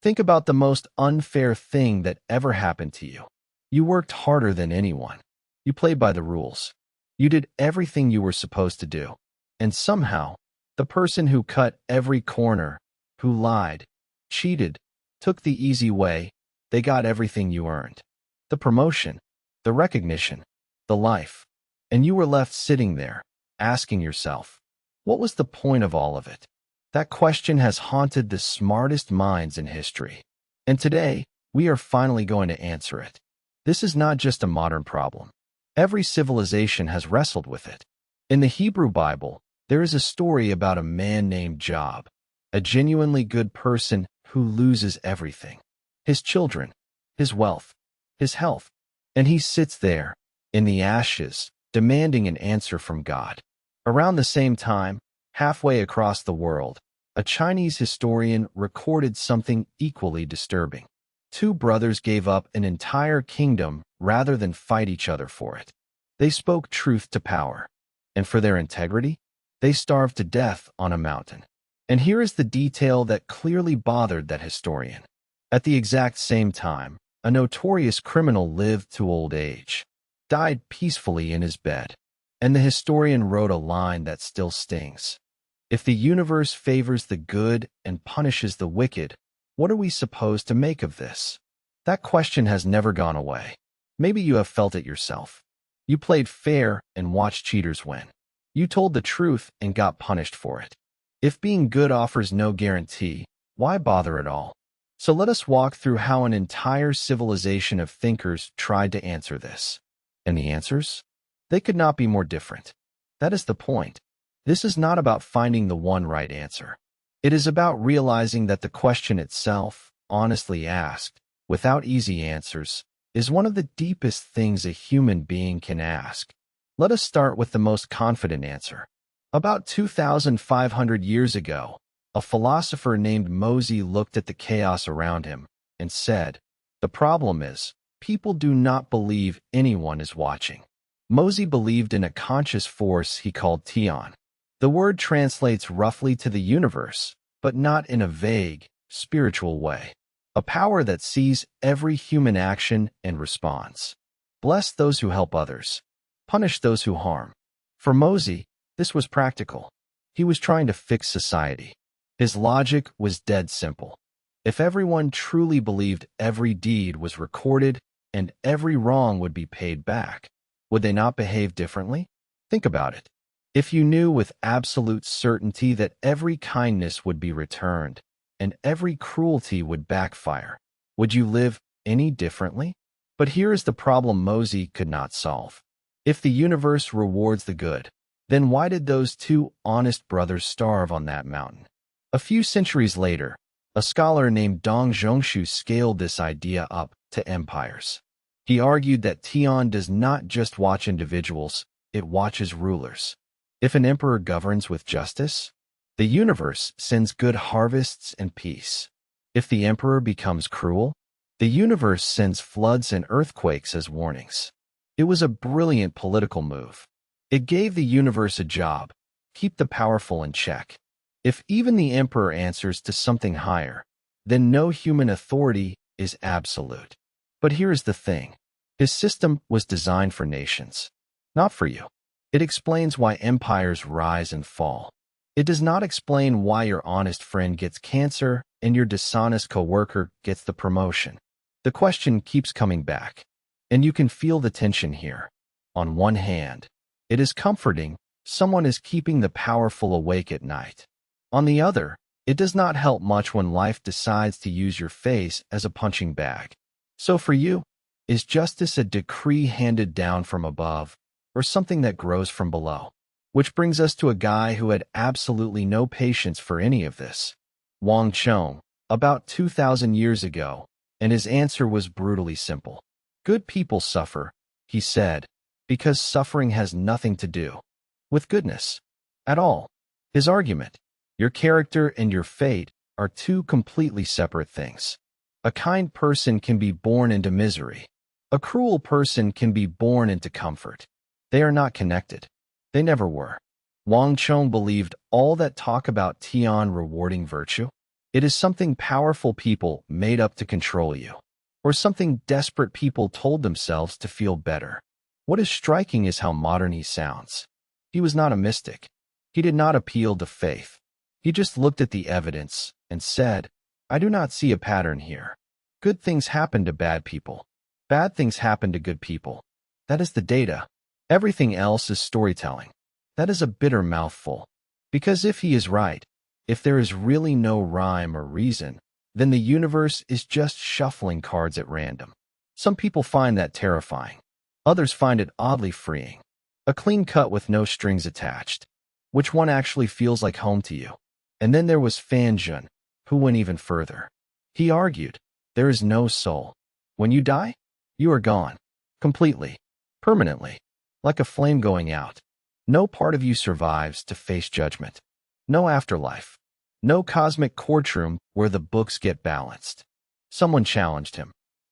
Think about the most unfair thing that ever happened to you. You worked harder than anyone. You played by the rules. You did everything you were supposed to do. And somehow, the person who cut every corner, who lied, cheated, took the easy way, they got everything you earned. The promotion, the recognition, the life. And you were left sitting there, asking yourself, what was the point of all of it? That question has haunted the smartest minds in history. And today, we are finally going to answer it. This is not just a modern problem. Every civilization has wrestled with it. In the Hebrew Bible, there is a story about a man named Job, a genuinely good person who loses everything. His children, his wealth, his health. And he sits there, in the ashes, demanding an answer from God. Around the same time, halfway across the world, a Chinese historian recorded something equally disturbing. Two brothers gave up an entire kingdom rather than fight each other for it. They spoke truth to power, and for their integrity, they starved to death on a mountain. And here is the detail that clearly bothered that historian. At the exact same time, a notorious criminal lived to old age, died peacefully in his bed, and the historian wrote a line that still stings. If the universe favors the good and punishes the wicked, what are we supposed to make of this? That question has never gone away. Maybe you have felt it yourself. You played fair and watched cheaters win. You told the truth and got punished for it. If being good offers no guarantee, why bother at all? So let us walk through how an entire civilization of thinkers tried to answer this. And the answers? They could not be more different. That is the point. This is not about finding the one right answer. It is about realizing that the question itself, honestly asked, without easy answers, is one of the deepest things a human being can ask. Let us start with the most confident answer. About 2,500 years ago, a philosopher named Mozi looked at the chaos around him and said, "The problem is, people do not believe anyone is watching." Mozi believed in a conscious force he called Tian. The word translates roughly to the universe, but not in a vague, spiritual way. A power that sees every human action and responds. Bless those who help others. Punish those who harm. For Mozi, this was practical. He was trying to fix society. His logic was dead simple. If everyone truly believed every deed was recorded and every wrong would be paid back, would they not behave differently? Think about it. If you knew with absolute certainty that every kindness would be returned and every cruelty would backfire, would you live any differently? But here is the problem Mozi could not solve. If the universe rewards the good, then why did those two honest brothers starve on that mountain? A few centuries later, a scholar named Zhongshu scaled this idea up to empires. He argued that Tian does not just watch individuals, it watches rulers. If an emperor governs with justice, the universe sends good harvests and peace. If the emperor becomes cruel, the universe sends floods and earthquakes as warnings. It was a brilliant political move. It gave the universe a job: keep the powerful in check. If even the emperor answers to something higher, then no human authority is absolute. But here is the thing. His system was designed for nations, not for you. It explains why empires rise and fall. It does not explain why your honest friend gets cancer and your dishonest coworker gets the promotion. The question keeps coming back, and you can feel the tension here. On one hand, it is comforting, someone is keeping the powerful awake at night. On the other, it does not help much when life decides to use your face as a punching bag. So for you, is justice a decree handed down from above, or something that grows from below? Which brings us to a guy who had absolutely no patience for any of this. Wang Chong, about 2,000 years ago, and his answer was brutally simple. Good people suffer, he said, because suffering has nothing to do with goodness at all. His argument: your character and your fate are two completely separate things. A kind person can be born into misery. A cruel person can be born into comfort. They are not connected. They never were. Wang Chong believed all that talk about Tian rewarding virtue. It is something powerful people made up to control you, or something desperate people told themselves to feel better. What is striking is how modern he sounds. He was not a mystic. He did not appeal to faith. He just looked at the evidence and said, I do not see a pattern here. Good things happen to bad people. Bad things happen to good people. That is the data. Everything else is storytelling. That is a bitter mouthful. Because if he is right, if there is really no rhyme or reason, then the universe is just shuffling cards at random. Some people find that terrifying. Others find it oddly freeing. A clean cut with no strings attached. Which one actually feels like home to you? And then there was Zhen, who went even further. He argued, there is no soul. When you die, you are gone. Completely. Permanently. Like a flame going out. No part of you survives to face judgment. No afterlife. No cosmic courtroom where the books get balanced. Someone challenged him.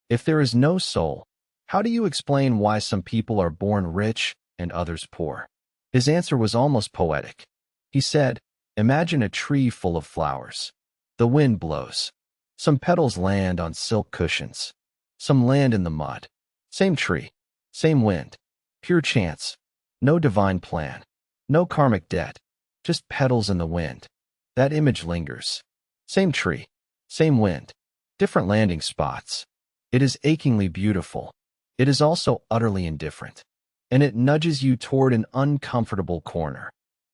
If there is no soul, how do you explain why some people are born rich and others poor? His answer was almost poetic. He said, imagine a tree full of flowers. The wind blows. Some petals land on silk cushions. Some land in the mud. Same tree. Same wind. Pure chance. No divine plan. No karmic debt. Just petals in the wind. That image lingers. Same tree. Same wind. Different landing spots. It is achingly beautiful. It is also utterly indifferent. And it nudges you toward an uncomfortable corner.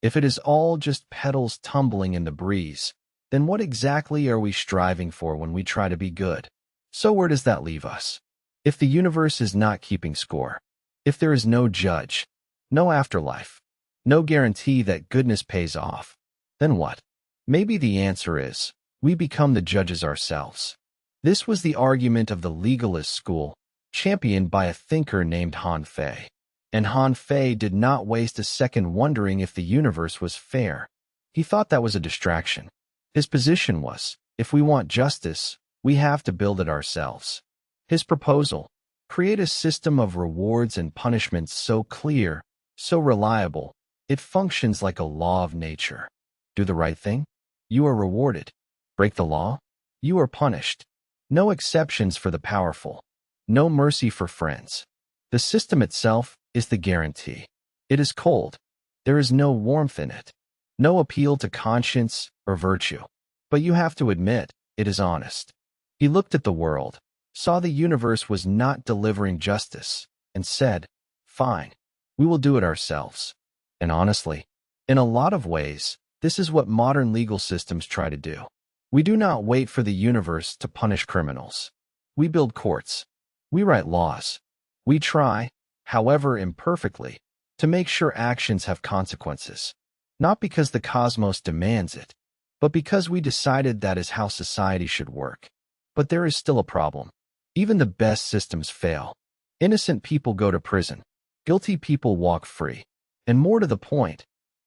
If it is all just petals tumbling in the breeze, then what exactly are we striving for when we try to be good? So where does that leave us? If the universe is not keeping score, if there is no judge, no afterlife, no guarantee that goodness pays off, then what? Maybe the answer is, we become the judges ourselves. This was the argument of the legalist school, championed by a thinker named Han Fei. And Han Fei did not waste a second wondering if the universe was fair. He thought that was a distraction. His position was, if we want justice, we have to build it ourselves. His proposal, create a system of rewards and punishments so clear, so reliable, it functions like a law of nature. Do the right thing? You are rewarded. Break the law? You are punished. No exceptions for the powerful. No mercy for friends. The system itself is the guarantee. It is cold. There is no warmth in it. No appeal to conscience or virtue. But you have to admit, it is honest. He looked at the world, saw the universe was not delivering justice, and said, fine, we will do it ourselves. And honestly, in a lot of ways, this is what modern legal systems try to do. We do not wait for the universe to punish criminals. We build courts. We write laws. We try, however imperfectly, to make sure actions have consequences. Not because the cosmos demands it, but because we decided that is how society should work. But there is still a problem. Even the best systems fail. Innocent people go to prison. Guilty people walk free. And more to the point,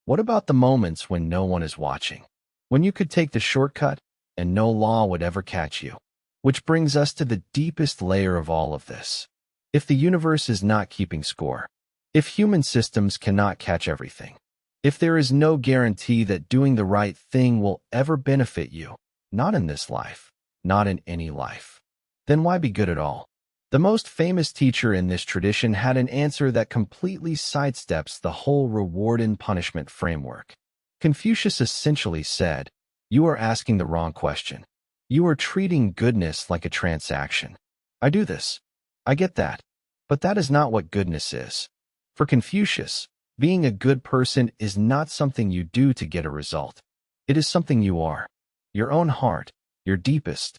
what about the moments when no one is watching? When you could take the shortcut and no law would ever catch you? Which brings us to the deepest layer of all of this. If the universe is not keeping score, if human systems cannot catch everything, if there is no guarantee that doing the right thing will ever benefit you, not in this life, not in any life, then why be good at all? The most famous teacher in this tradition had an answer that completely sidesteps the whole reward and punishment framework. Confucius essentially said, you are asking the wrong question. You are treating goodness like a transaction. I do this. I get that. But that is not what goodness is. For Confucius, being a good person is not something you do to get a result. It is something you are. Your own heart, your deepest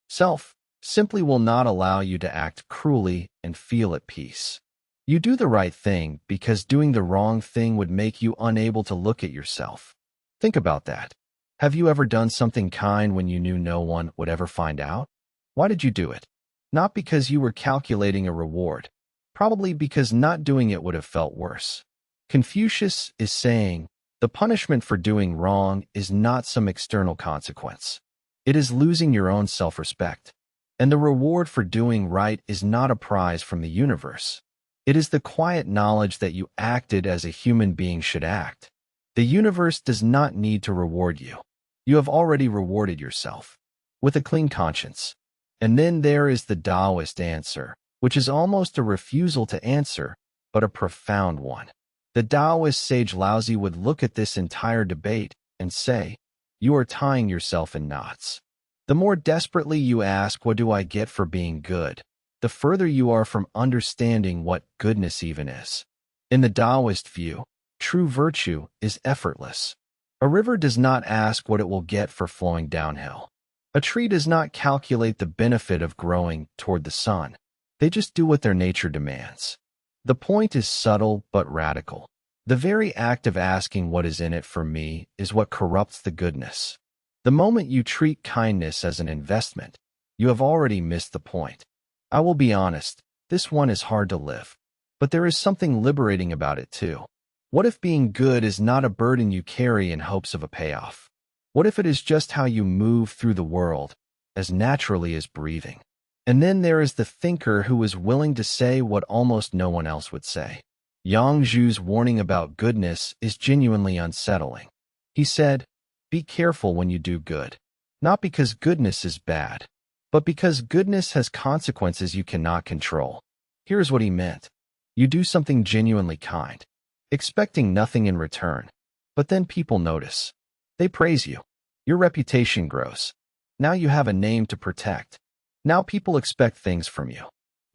self, simply will not allow you to act cruelly and feel at peace. You do the right thing because doing the wrong thing would make you unable to look at yourself. Think about that. Have you ever done something kind when you knew no one would ever find out? Why did you do it? Not because you were calculating a reward. Probably because not doing it would have felt worse. Confucius is saying, the punishment for doing wrong is not some external consequence. It is losing your own self-respect. And the reward for doing right is not a prize from the universe. It is the quiet knowledge that you acted as a human being should act. The universe does not need to reward you. You have already rewarded yourself with a clean conscience. And then there is the Taoist answer, which is almost a refusal to answer, but a profound one. The Taoist sage Laozi would look at this entire debate and say, "You are tying yourself in knots." The more desperately you ask, "What do I get for being good?" the further you are from understanding what goodness even is. In the Taoist view, true virtue is effortless. A river does not ask what it will get for flowing downhill. A tree does not calculate the benefit of growing toward the sun. They just do what their nature demands. The point is subtle but radical. The very act of asking what is in it for me is what corrupts the goodness. The moment you treat kindness as an investment, you have already missed the point. I will be honest, this one is hard to live. But there is something liberating about it too. What if being good is not a burden you carry in hopes of a payoff? What if it is just how you move through the world, as naturally as breathing? And then there is the thinker who is willing to say what almost no one else would say. Yang Zhu's warning about goodness is genuinely unsettling. He said, "Be careful when you do good, not because goodness is bad, but because goodness has consequences you cannot control." Here's what he meant. You do something genuinely kind, expecting nothing in return, but then people notice. They praise you. Your reputation grows. Now you have a name to protect. Now people expect things from you.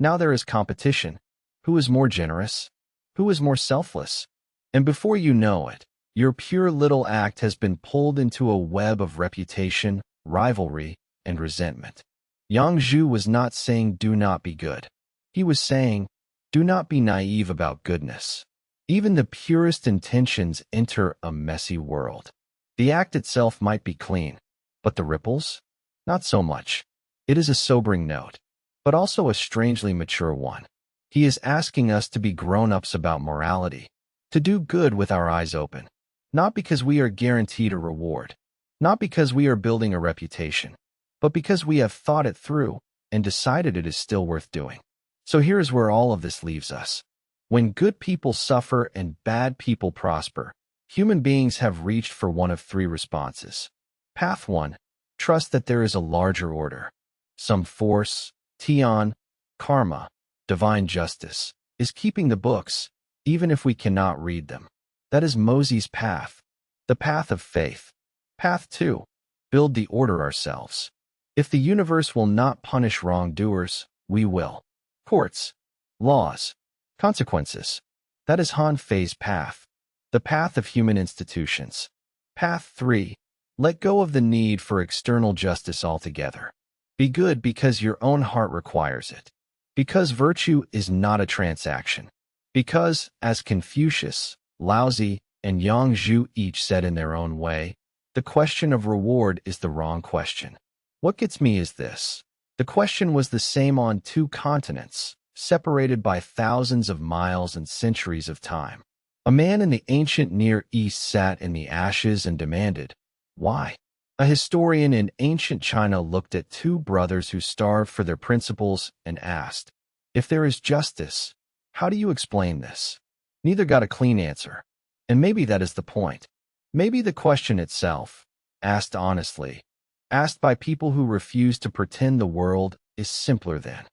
Now there is competition. Who is more generous? Who is more selfless? And before you know it, your pure little act has been pulled into a web of reputation, rivalry, and resentment. Yang Zhu was not saying do not be good. He was saying, do not be naive about goodness. Even the purest intentions enter a messy world. The act itself might be clean, but the ripples? Not so much. It is a sobering note, but also a strangely mature one. He is asking us to be grown-ups about morality, to do good with our eyes open, not because we are guaranteed a reward, not because we are building a reputation, but because we have thought it through and decided it is still worth doing. So here is where all of this leaves us. When good people suffer and bad people prosper, human beings have reached for one of three responses. Path 1. Trust that there is a larger order. Some force, Tian, karma, divine justice, is keeping the books, even if we cannot read them. That is Mozi's path, the path of faith. Path 2. Build the order ourselves. If the universe will not punish wrongdoers, we will. Courts, laws, consequences. That is Han Fei's path, the path of human institutions. Path 3. Let go of the need for external justice altogether. Be good because your own heart requires it. Because virtue is not a transaction. Because, as Confucius, Laozi, and Yang Zhu each said in their own way, the question of reward is the wrong question. What gets me is this. The question was the same on two continents, separated by thousands of miles and centuries of time. A man in the ancient Near East sat in the ashes and demanded, why? A historian in ancient China looked at two brothers who starved for their principles and asked, if there is justice, how do you explain this? Neither got a clean answer. And maybe that is the point. Maybe the question itself, asked honestly, asked by people who refuse to pretend the world is simpler than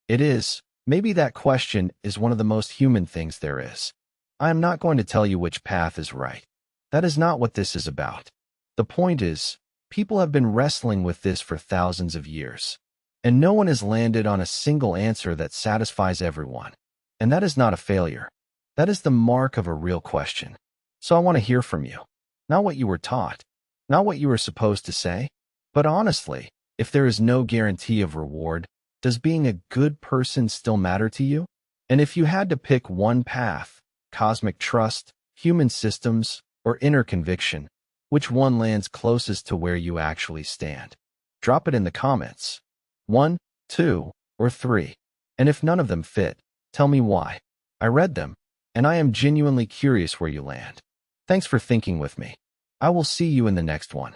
it is. Maybe that question is one of the most human things there is. I am not going to tell you which path is right. That is not what this is about. The point is, people have been wrestling with this for thousands of years, and no one has landed on a single answer that satisfies everyone. And that is not a failure. That is the mark of a real question. So I want to hear from you. Not what you were taught, not what you were supposed to say, but honestly, if there is no guarantee of reward, does being a good person still matter to you? And if you had to pick one path, cosmic trust, human systems, or inner conviction, which one lands closest to where you actually stand? Drop it in the comments. 1, 2, or 3. And if none of them fit, tell me why. I read them, and I am genuinely curious where you land. Thanks for thinking with me. I will see you in the next one.